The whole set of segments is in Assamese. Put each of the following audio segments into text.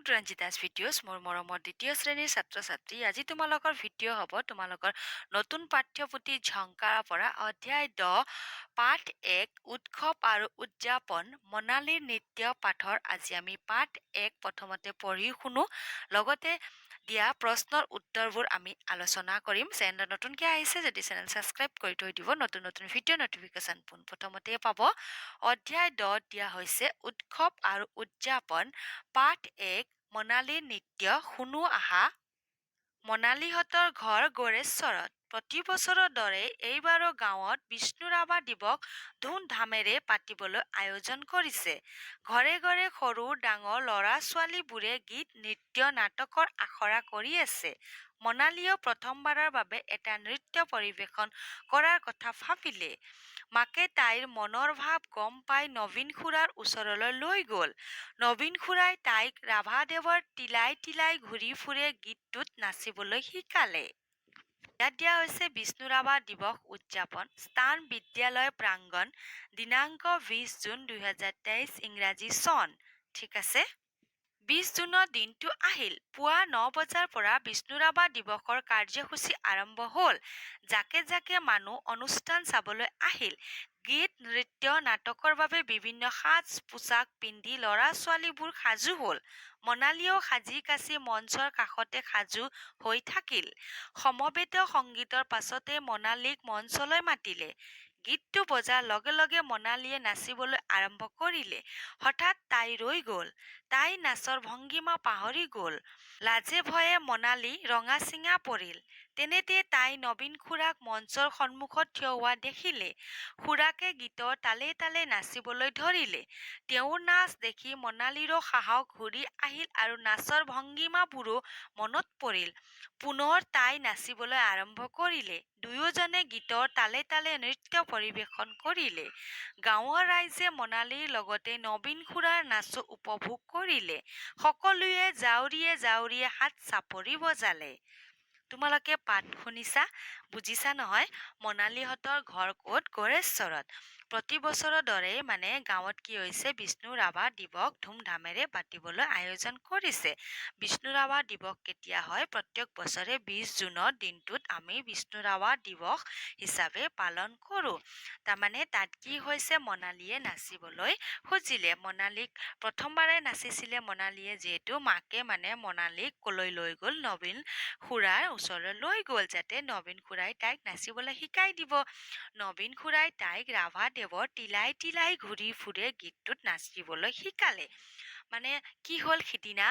টু ৰঞ্জিতাছ ভিডিঅ'ছ মোৰ মৰমৰ দ্বিতীয় শ্ৰেণীৰ ছাত্ৰ ছাত্ৰী আজি তোমালোকৰ ভিডিঅ' হ'ব তোমালোকৰ নতুন পাঠ্যপুথি ঝংকাৰৰ পৰা অধ্যায় 10 পাঠ 1 উৎসৱ আৰু উদযাপন মনালীৰ নৃত্য পাঠৰ আজি আমি পাঠ 1 প্ৰথমতে পঢ়ি শুনো লগতে দিয়া প্ৰশ্নৰ উত্তৰবোৰ আমি আলোচনা কৰিম চেনেল নতুনকৈ আহিছে যদি চেনেল ছাবস্ক্ৰাইব কৰি থৈ দিব নতুন নতুন ভিডিঅ' নটিফিকেশ্যন পোনপ্ৰথমতে পাব অধ্যায় 10 দিয়া হৈছে উৎসৱ আৰু উদযাপন পাঠ 1 মনালীৰ নৃত্য শুনো আহা মনালীহঁতৰ ঘৰ গড়েশ্বৰত প্ৰতি বছৰৰ দৰে এইবাৰো গাঁৱত বিষ্ণু ৰাভা দিৱস ধুমধামেৰে পাতিবলৈ আয়োজন কৰিছে ঘৰে ঘৰে সৰু ডাঙৰ ল'ৰা ছোৱালীবোৰে গীত নৃত্য নাটকৰ আখৰা কৰি আছে মনালীয়েও প্ৰথমবাৰৰ বাবে এটা নৃত্য পৰিৱেশন কৰাৰ কথা ভাবিলে মাকে তাইৰ মনৰ ভাৱ গম পাই নবীন খুৰাৰ ওচৰলৈ লৈ গ'ল নবীন খুৰাই তাইক ৰাভাদেৱৰ তিলাই তিলাই ঘূৰি ফুৰে গীতটোত নাচিবলৈ শিকালে ইয়াত দিয়া হৈছে বিষ্ণু ৰাভা দিৱস উদযাপন স্থান বিদ্যালয় প্ৰাংগণ দিনাংক 20 জুন 2023 ইংৰাজী চন ঠিক আছে 20 জুনৰ দিনটো আহিল পুৱা 9 বজাৰ পৰা বিষ্ণু ৰাভা দিৱসৰ কাৰ্যসূচী আৰম্ভ হ'ল জাকে জাকে মানুহ অনুষ্ঠান চাবলৈ আহিল গীত নৃত্য নাটকৰ বাবে বিভিন্ন সাজ পোছাক পিন্ধি ল'ৰা ছোৱালীবোৰ সাজু হ'ল মনালীয়েও সাজি কাচি মঞ্চৰ কাষতে সাজু হৈ থাকিল সমবেত সংগীতৰ পাছতে মনালীক মঞ্চলৈ মাতিলে গীতটো বজাৰ লগে লগে মনালীয়ে নাচিবলৈ আৰম্ভ কৰিলে হঠাৎ তাই ৰৈ গ'ল তাই নাচৰ ভংগীমা পাহৰি গ'ল লাজে ভয়ে মনালী ৰঙা চিঙা পৰিল তেনেতে তাই নবীন খুৰাক মঞ্চৰ সন্মুখত থিয় হোৱা দেখিলে খুৰাকে গীতৰ তালে তালে নাচিবলৈ ধৰিলে তেওঁৰ নাচ দেখি মনালীৰো সাহস ঘূৰি আহিল আৰু নাচৰ ভংগীমাবোৰো মনত পৰিল পুনৰ তাই নাচিবলৈ আৰম্ভ কৰিলে দুয়োজনে গীতৰ তালে তালে নৃত্য পৰিৱেশন কৰিলে গাঁৱৰ ৰাইজে মনালীৰ লগতে নবীন খুৰাৰ নাচো উপভোগ কৰিলে সকলোৱে জাউৰিয়ে জাউৰিয়ে হাত চাপৰি বজালে তোমালোকে পাঠ শুনিছা বুজিছা নহয় মনালীহঁতৰ ঘৰ ক'ত গড়েশ্বৰত প্ৰতি বছৰৰ দৰে মানে গাঁৱত কি হৈছে বিষ্ণু ৰাভা দিৱস ধুমধামেৰে পাতিবলৈ আয়োজন কৰিছে বিষ্ণু ৰাভা দিৱস কেতিয়া হয় প্ৰত্যেক বছৰে 20 জুনৰ দিনটোত আমি বিষ্ণু ৰাভা দিৱস হিচাপে পালন কৰোঁ তাৰমানে তাত কি হৈছে মনালীয়ে নাচিবলৈ খুজিলে মনালীক প্ৰথমবাৰে নাচিছিলে মনালীয়ে যিহেতু মাকে মানে মনালীক কলৈ লৈ গ'ল নবীন খুৰাৰ ওচৰলৈ লৈ গ'ল যাতে নবীন খুৰাই তাইক নাচিবলৈ শিকাই দিব নবীন খুৰাই তাইক ৰাভাদেৱৰ তিলাই তিলাই ঘূৰি ফুৰে গীতটোত নাচিবলৈ শিকালে মানে কি হ'ল সিদিনা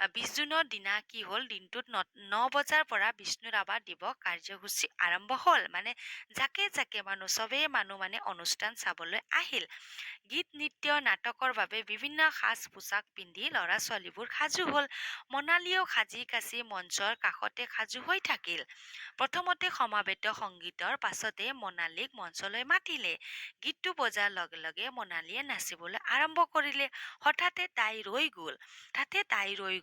20 জুনৰ দিনা কি হ'ল দিনটোত 9 বজাৰ পৰা বিষ্ণু ৰাভা দিৱস কাৰ্যসূচী আৰম্ভ হ'ল মানে জাকে জাকে চবেই মানুহ মানে অনুষ্ঠান চাবলৈ আহিল গীত নৃত্য নাটকৰ বাবে বিভিন্ন সাজ পোছাক পিন্ধি ল'ৰা ছোৱালীবোৰ সাজু হ'ল মনালীয়েও সাজি কাচি মঞ্চৰ কাষতে সাজু হৈ থাকিল প্ৰথমতে সমাবেত সংগীতৰ পাছতে মনালীক মঞ্চলৈ মাতিলে গীতটো বজাৰ লগে লগে মনালীয়ে নাচিবলৈ আৰম্ভ কৰিলে হঠাতে তাই ৰৈ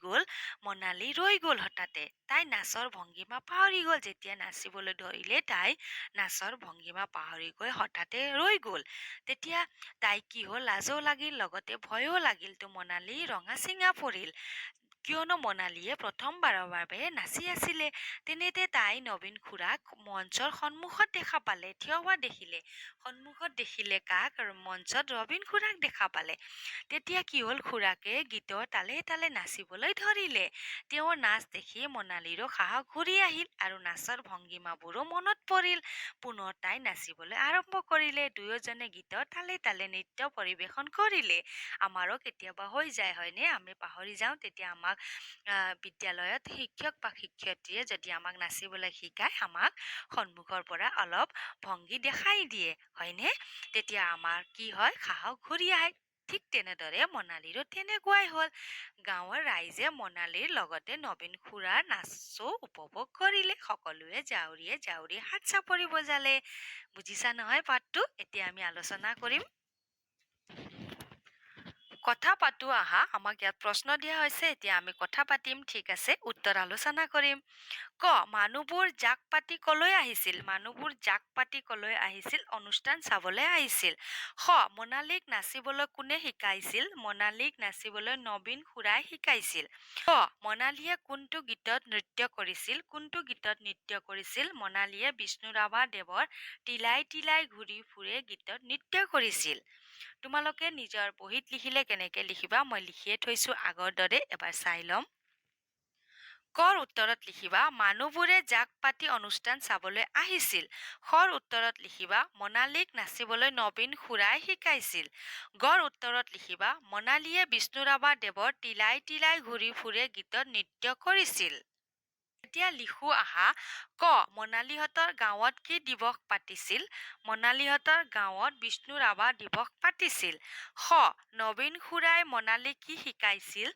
গ'ল মনালী ৰৈ গ'ল হঠাতে তাই নাচৰ ভংগীমা পাহৰি গ'ল যেতিয়া নাচিবলৈ ধৰিলে তাই নাচৰ ভংগীমা পাহৰি গৈ হঠাতে ৰৈ গ'ল তেতিয়া তাই কি হ'ল লাজো লাগিল লগতে ভয়ো লাগিল তো মনালী ৰঙা চিঙা পৰিল কিয়নো মনালীয়ে প্ৰথমবাৰৰ বাবে নাচি আছিলে তেনেতে তাই নবীন খুৰাক মঞ্চৰ সন্মুখত দেখা পালে থিয় হোৱা সন্মুখত দেখিলে কাক মঞ্চত নবীন খুৰাক দেখা পালে তেতিয়া কি হ'ল খুৰাকে গীতৰ তালে তালে নাচিবলৈ ধৰিলে তেওঁৰ নাচ দেখি মনালীৰো সাহস ঘূৰি আহিল আৰু নাচৰ ভংগীমাবোৰো মনত পৰিল পুনৰ তাই নাচিবলৈ আৰম্ভ কৰিলে দুয়োজনে গীতৰ তালে তালে নৃত্য পৰিৱেশন কৰিলে আমাৰো কেতিয়াবা হৈ যায় হয়নে আমি পাহৰি যাওঁ তেতিয়া আমাক বিদ্যালয়ত শিক্ষক বা শিক্ষয়িত্ৰীয়ে যদি আমাক নাচিবলৈ শিকায় আমাক সন্মুখৰ পৰা অলপ ভংগী দেখাই দিয়ে হয়নে তেতিয়া আমাৰ কি হয় সাহস ঘূৰি আহে ঠিক তেনেদৰে মনালীৰো তেনেকুৱাই হ'ল গাঁৱৰ ৰাইজে মনালীৰ লগতে নবীন খুৰাৰ নাচো উপভোগ কৰিলে সকলোৱে জাউৰিয়ে জাউৰিয়ে হাত চাপৰি বজালে বুজিছা নহয় পাঠটো এতিয়া আমি আলোচনা কৰিম কথা পাতো আহা আমাক ইয়াত প্ৰশ্ন দিয়া হৈছে এতিয়া আমি কথা পাতিম ঠিক আছে উত্তৰ আলোচনা কৰিম ক মানুহবোৰ জাক পাতি কলৈ আহিছিল মানুহবোৰ জাক পাতি কলৈ আহিছিল অনুষ্ঠান চাবলৈ আহিছিল খ মনালীক নাচিবলৈ কোনে শিকাইছিল মনালীক নাচিবলৈ নবীন খুৰাই শিকাইছিল ক মনালীয়ে কোনটো গীতত নৃত্য কৰিছিল মনালীয়ে বিষ্ণু ৰাভা দেৱৰ তিলাই তিলাই ঘূৰি ফুৰে গীতত নৃত্য কৰিছিল তোমালোকে নিজৰ বহীত লিখিলে কেনেকে লিখিবা মই লিখিয়ে থৈছো আগৰ দৰে এবাৰ চাই ল'ম কৰ উত্তৰত লিখিবা মানুহবোৰে জাক পাতি অনুষ্ঠান চাবলৈ আহিছিল খৰ উত্তৰত লিখিবা মনালীক নাচিবলৈ নবীন খুৰাই শিকাইছিল গড় উত্তৰত লিখিবা মনালীয়ে বিষ্ণু ৰাভা দেৱৰ তিলাই তিলাই ঘূৰি ফুৰে গীতত নৃত্য কৰিছিল এতিয়া লিখো আহা ক মনালীহঁতৰ গাঁৱত কি দিৱস পাতিছিল মনালীহঁতৰ গাঁৱত বিষ্ণু ৰাভা দিৱস পাতিছিল খ নবীন খুৰাই মনালীক কি শিকাইছিল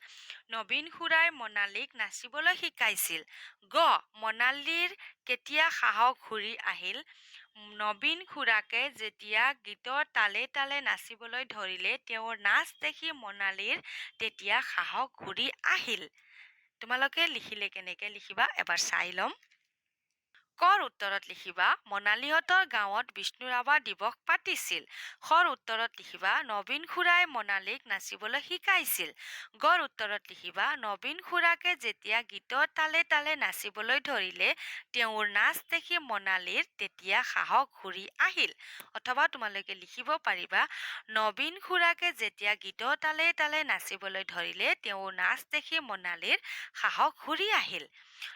নবীন খুৰাই মনালীক নাচিবলৈ শিকাইছিল গ মনালীৰ কেতিয়া সাহস ঘূৰি আহিল নবীন খুৰাকে যেতিয়া গীতৰ তালে তালে নাচিবলৈ ধৰিলে তেওঁৰ নাচ দেখি মনালীৰ তেতিয়া সাহস ঘূৰি আহিল তোমালোকে লিখিলে কেনেকে লিখিবা এবাৰ চাই ল'ম কৰ উত্তৰত লিখিবা মনালীহঁতৰ গাঁৱত বিষ্ণু ৰাভা দিৱস পাতিছিল খৰ উত্তৰত লিখিবা নবীন খুৰাই মনালীক নাচিবলৈ শিকাইছিল গড় উত্তৰত লিখিবা নবীন খুৰাকে যেতিয়া গীতৰ তালে তালে নাচিবলৈ ধৰিলে তেওঁৰ নাচ দেখি মনালীৰ তেতিয়া সাহস ঘূৰি আহিল অথবা তোমালোকে লিখিব পাৰিবা নবীন খুৰাকে যেতিয়া গীতৰ তালে তালে নাচিবলৈ ধৰিলে তেওঁৰ নাচ দেখি মনালীৰ সাহস ঘূৰি আহিল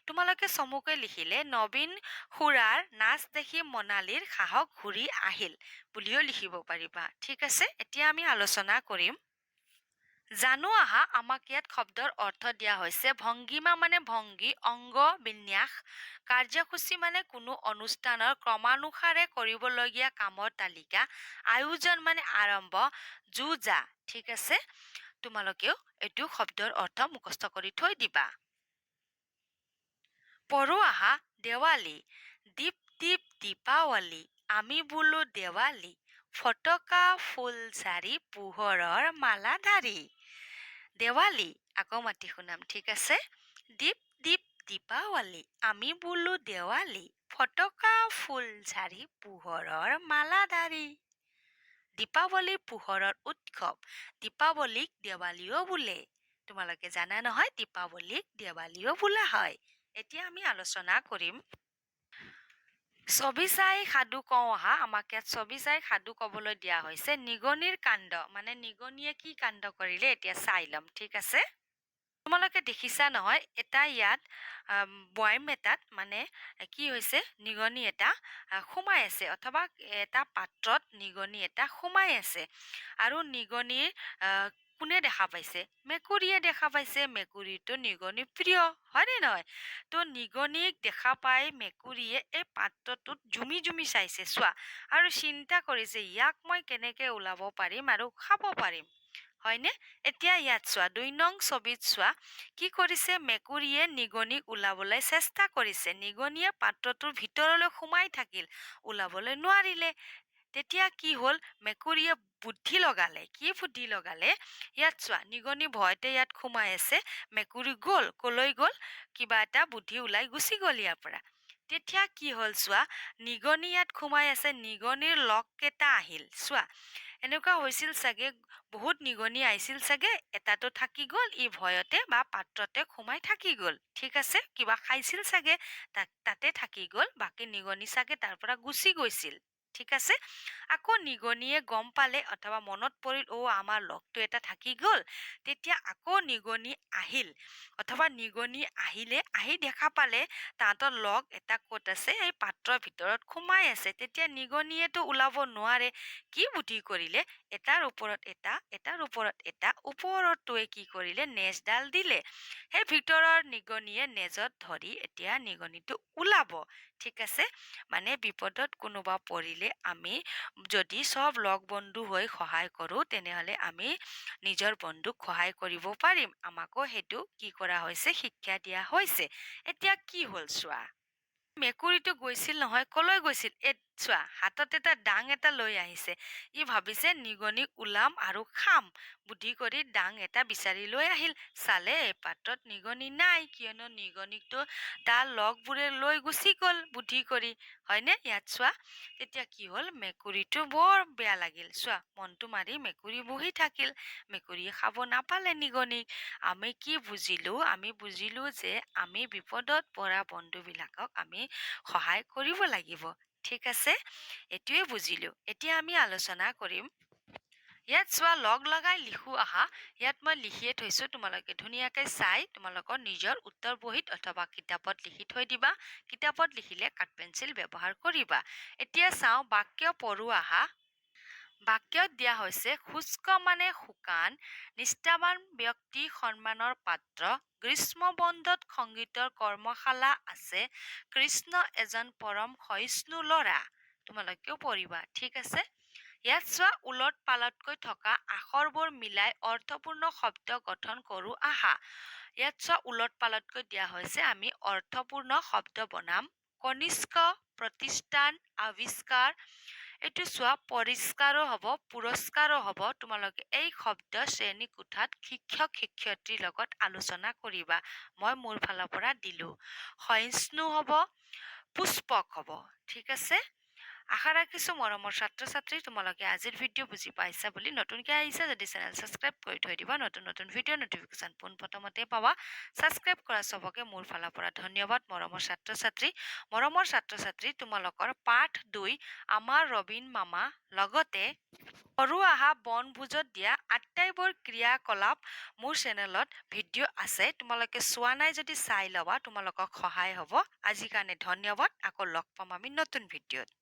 তোমালোকে চমুকৈ লিখিলে নবীন খুৰাৰ নাচ দেখি মনালীৰ সাহস ঘূৰি আহিল বুলিও লিখিব পাৰিবা ঠিক আছে এতিয়া আমি আলোচনা কৰিম জানো আহা আমাক ইয়াত শব্দৰ অৰ্থ দিয়া হৈছে ভংগীমা মানে ভংগী অংগ বিন্যাস কাৰ্যসূচী মানে কোনো অনুষ্ঠানৰ ক্ৰমানুসাৰে কৰিবলগীয়া কামৰ তালিকা আয়োজন মানে আৰম্ভ যুজা ঠিক আছে তোমালোকেও এইটো শব্দৰ অৰ্থ মুখস্থ কৰি থৈ দিবা পঢ়ো আহা দেৱালী দীপ দীপ দীপাৱলী আমি বোলো দেৱালী ফটকা ফুলজাৰি পোহৰৰ মালা ধাৰি দেৱালী আকৌ মাতি শুনাম ঠিক আছে দীপ দীপ দীপাৱলী আমি বোলো দেৱালী ফটকা ফুলজাৰি পোহৰৰ মালা ধাৰি দীপাৱলী পোহৰৰ উৎসৱ দীপাৱলীক দেৱালীও বোলে তোমালোকে জানা নহয় দীপাৱলীক দেৱালীও বোলা হয় এতিয়া আমি আলোচনা কৰিম ছবি চাই সাধু কওঁ আহা আমাক ইয়াত ছবি চাই সাধু কবলৈ দিয়া হৈছে নিগনিৰ কাণ্ড মানে নিগনিয়ে কি কাণ্ড কৰিলে এতিয়া চাই ল'ম ঠিক আছে তোমালোকে দেখিছা নহয় এটা ইয়াত বয়াম এটাত মানে কি হৈছে নিগনি এটা সোমাই আছে অথবা এটা পাত্ৰত নিগনি এটা সোমাই আছে আৰু নিগনিৰ কোনে দেখা পাইছে মেকুৰীয়ে দেখা পাইছে মেকুৰীটো নিগনি প্ৰিয় হয়নে নহয় তো নিগনিক দেখা পাই মেকুৰীয়ে এই পাত্ৰটোত জুমি জুমি চাইছে চোৱা আৰু চিন্তা কৰিছে ইয়াক মই কেনেকে ওলাব পাৰিম আৰু খাব পাৰিম হয়নে এতিয়া ইয়াত চোৱা ২ নং ছবিত চোৱা কি কৰিছে মেকুৰীয়ে নিগনিক ওলাবলৈ চেষ্টা কৰিছে নিগনিয়ে পাত্ৰটোৰ ভিতৰলৈ সোমাই থাকিল ওলাবলৈ নোৱাৰিলে তেতিয়া কি হ'ল মেকুৰীয়ে বুদ্ধি লগালে কি বুদ্ধি লগালে ইয়াত চোৱা নিগনি ভয়তে ইয়াত সোমাই আছে মেকুৰী গ'ল কলৈ গ'ল কিবা এটা বুদ্ধি ওলাই গুচি গ'ল ইয়াৰ পৰা তেতিয়া কি হ'ল চোৱা নিগনি ইয়াত সোমাই আছে নিগনিৰ লগ কেইটা আহিল চোৱা এনেকুৱা হৈছিল চাগে বহুত নিগনি আহিছিল চাগে এটাতো থাকি গ'ল ই ভয়তে বা পাত্ৰতে সোমাই থাকি গ'ল ঠিক আছে কিবা খাইছিল চাগে তাতে থাকি গ'ল বাকী নিগনি চাগে তাৰ পৰা গুচি গৈছিল ঠিক আছে আকৌ নিগনিয়ে গম পালে অথবা মনত পৰিল আমাৰ লগটো এটা থাকি গ'ল তেতিয়া আকৌ নিগনি আহিল অথবা নিগনি আহিলে আহি দেখা পালে তাহাঁতৰ লগ এটা ক'ত আছে এই পাত্ৰৰ ভিতৰত সোমাই আছে তেতিয়া নিগনিয়েতো ওলাব নোৱাৰে কি বুদ্ধি কৰিলে এটাৰ ওপৰত এটা ওপৰৰটোৱে কি কৰিলে নেজডাল দিলে সেই ভিতৰৰ নিগনিয়ে নেজত ধৰি এতিয়া নিগনিটো ওলাব ঠিক আছে মানে বিপদত কোনোবা পৰিলে আমি যদি সব লগ বন্ধু হৈ সহায় কৰো তেনেহলে আমি নিজৰ বন্ধুক সহায় কৰিব পাৰিম আমাকো হেতু কি কৰা হৈছে শিক্ষা দিয়া হৈছে এতিয়া কি হ'ল চোৱা মেকুৰীটো গৈছিল নহয় কলৈ গৈছিল চোৱা হাতত এটা ডাং এটা লৈ আহিছে ই ভাবিছে নিগনি ওলাম আৰু খাম বুদ্ধি কৰি ডাং এটা বিচাৰি লৈ আহিল চালে এই পাত্ৰত নিগনি নাই কিয়নো নিগনিকটো তাৰ লগবোৰে লৈ গুচি গ'ল বুদ্ধি কৰি হয়নে ইয়াত চোৱা তেতিয়া কি হ'ল মেকুৰীটো বৰ বেয়া লাগিল চোৱা মনটো মাৰি মেকুৰী বহি থাকিল মেকুৰীয়ে খাব নাপালে নিগনিক আমি কি বুজিলো আমি বুজিলো যে আমি বিপদত পৰা বন্ধুবিলাকক আমি সহায় কৰিব লাগিব ঠিক আছে এইটোৱে বুজিলো এতিয়া আমি আলোচনা কৰিম ইয়াত চোৱা লগ লগাই লিখো আহা ইয়াত মই লিখিয়ে থৈছো তোমালোকে ধুনীয়াকৈ চাই তোমালোকৰ নিজৰ উত্তৰ বহীত অথবা কিতাপত লিখি থৈ দিবা কিতাপত লিখিলে কাঠ পেঞ্চিল ব্যৱহাৰ কৰিবা এতিয়া চাওঁ বাক্য পঢ়ো আহা বাক্যত দিয়া হৈছে শুষ্ক মানে শুকান নিষ্ঠাবান ব্যক্তি সন্মানৰ পাত্ৰ গ্ৰীষ্ম বন্ধত সংগীতৰ কৰ্মশালা আছে কৃষ্ণ এজন পৰম সহিষ্ণু ল'ৰা তোমালোকেও পঢ়িবা ঠিক আছে ইয়াত চোৱা উলট পালটকৈ থকা আখৰবোৰ মিলাই অৰ্থপূৰ্ণ শব্দ গঠন কৰো আহা ইয়াত চোৱা উলট পালটকৈ দিয়া হৈছে আমি অৰ্থপূৰ্ণ শব্দ বনাম কনিষ্ক প্ৰতিষ্ঠান আৱিষ্কাৰ এইটো চোৱা পৰিষ্কাৰো হ'ব পুৰস্কাৰো হ'ব তোমালোকে এই শব্দ শ্ৰেণী কোঠাত শিক্ষক শিক্ষয়িত্ৰীৰ লগত আলোচনা কৰিবা মই মোৰ ফালৰ পৰা দিলো সহিষ্ণু হ'ব পুষ্পক হ'ব ঠিক আছে আশা ৰাখিছো মৰমৰ ছাত্ৰ ছাত্ৰী তোমালোকে আজিৰ ভিডিঅ' বুজি পাইছা বুলি নতুনকৈ আহিছা যদি চেনেল ছাবস্ক্ৰাইব কৰি থৈ দিবা নতুন নতুন ভিডিঅ' নটিফিকেশ্যন পোনপ্ৰথমতে পাবা ছাবস্ক্ৰাইব কৰা চবকে মোৰ ফালৰ পৰা ধন্যবাদ মৰমৰ ছাত্ৰ ছাত্ৰী তোমালোকৰ পাঠ 2 আমাৰ ৰবীন মামা লগতে সৰু আহা বনভোজত দিয়া আটাইবোৰ ক্ৰিয়াকলাপ মোৰ চেনেলত ভিডিঅ' আছে তোমালোকে চোৱা নাই যদি চাই ল'বা তোমালোকক সহায় হ'ব আজিৰ কাৰণে ধন্যবাদ আকৌ লগ পাম আমি নতুন ভিডিঅ'ত